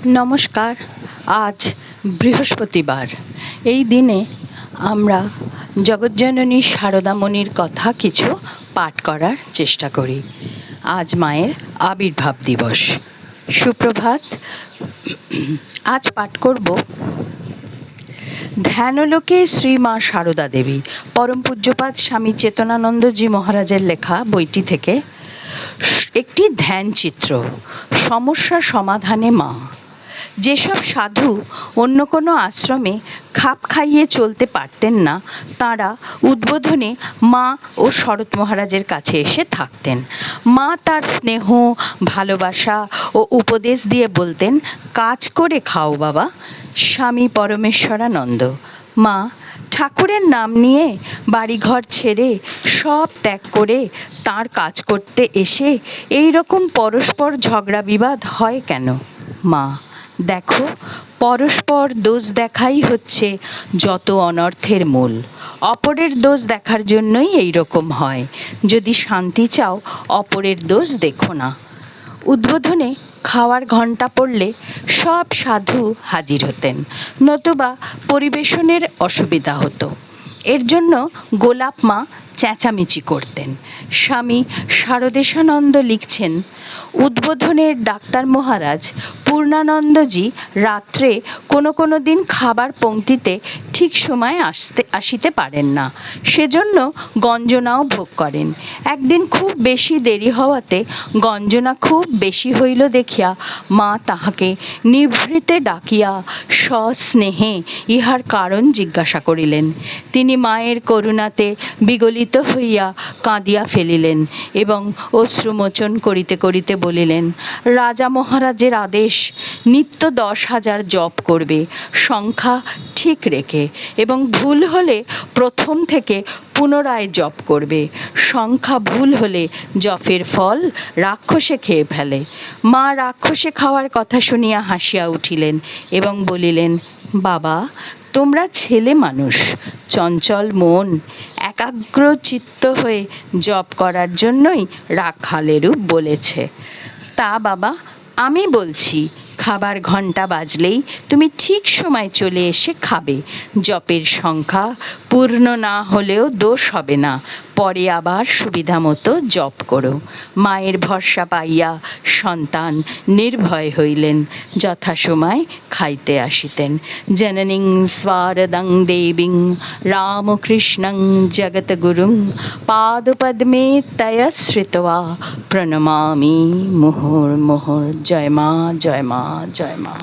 নমস্কার। আজ বৃহস্পতিবার। এই দিনে আমরা জগজ্জননী শারদামণির কথা কিছু পাঠ করার চেষ্টা করি। আজ মায়ের আবির্ভাব দিবস। সুপ্রভাত। আজ পাঠ করব ধ্যানলোকে শ্রী মা সারদা দেবী, পরম পূজ্যপাদ স্বামী চেতনানন্দজি মহারাজের লেখা বইটি থেকে একটি ধ্যান চিত্র। সমস্যা সমাধানে মা। যেসব সাধু অন্য কোনো আশ্রমে খাপ খাইয়ে চলতে পারতেন না, তাঁরা উদ্বোধনে মা ও শরৎ মহারাজের কাছে এসে থাকতেন। মা তার স্নেহ, ভালোবাসা ও উপদেশ দিয়ে বলতেন, কাজ করে খাও বাবা। স্বামী পরমেশ্বরানন্দ। মা ঠাকুরের নাম নিয়ে বাড়িঘর ছেড়ে সব ত্যাগ করে তাঁর কাজ করতে এসে এই রকম পরস্পর ঝগড়া বিবাদ হয় কেন? মা, দেখো, পরস্পর দোষ দেখাই হচ্ছে যত অনর্থের মূল। অপরের দোষ দেখার জন্যই এই রকম হয়। যদি শান্তি চাও, অপরের দোষ দেখো না। উদ্বোধনে খাওয়ার ঘণ্টা পড়লে সব সাধু হাজির হতেন, নতুবা পরিবেশনের অসুবিধা হতো। এর জন্য গোলাপ মা চেঁচামেচি করতেন। স্বামী শারদেশানন্দ লিখছেন, উদ্বোধনের ডাক্তার মহারাজ পূর্ণানন্দজি রাত্রে কোনো দিন খাবার পংক্তিতে ঠিক সময়ে আসিতে পারেন না, সেজন্য গঞ্জনাও ভোগ করেন। একদিন খুব বেশি দেরি হওয়াতে গঞ্জনা খুব বেশি হইল দেখিয়া মা তাহাকে নিভৃতে ডাকিয়া সস্নেহে ইহার কারণ জিজ্ঞাসা করিলেন। তিনি মায়ের করুণাতে বিগলিত হইয়া কাঁদিয়া ফেলিলেন এবং অশ্রুমোচন করিতে করিতে বলিলেন, রাজা মহারাজের আদেশ, নিত্য 10,000 জপ করবে, সংখ্যা ঠিক রেখে, এবং ভুল হলে প্রথম থেকে পুনরায় জপ করবে। সংখ্যা ভুল হলে জপের ফল রাক্ষসে খেয়ে ফেলে। মা রাক্ষসে খাওয়ার কথা শুনিয়া হাসিয়া উঠিলেন এবং বলিলেন, বাবা, তোমরা ছেলে মানুষ, চঞ্চল মন, একাগ্র চিত্ত হয়ে জপ করার জন্যই রাখালেরূপ বলেছে। তা বাবা, আমি বলছি, খাবার ঘণ্টা বাজলেই তুমি ঠিক সময় চলে এসে খাবে। জপের সংখ্যা পূর্ণ না হলেও দোষ হবে না, পরে আবার সুবিধা মতো জপ করো। মায়ের ভরসা পাইয়া সন্তান নির্ভয় হইলেন, যথাসময় খাইতে আসিতেন। জননীং স্বারদাং দেবীং রামকৃষ্ণং জগৎগুরুং পাদপদ্মে তয়া শ্রিত্বা প্রণমামি মুহুর্মুহুর্। জয় মা, জয় মা, জয় মা।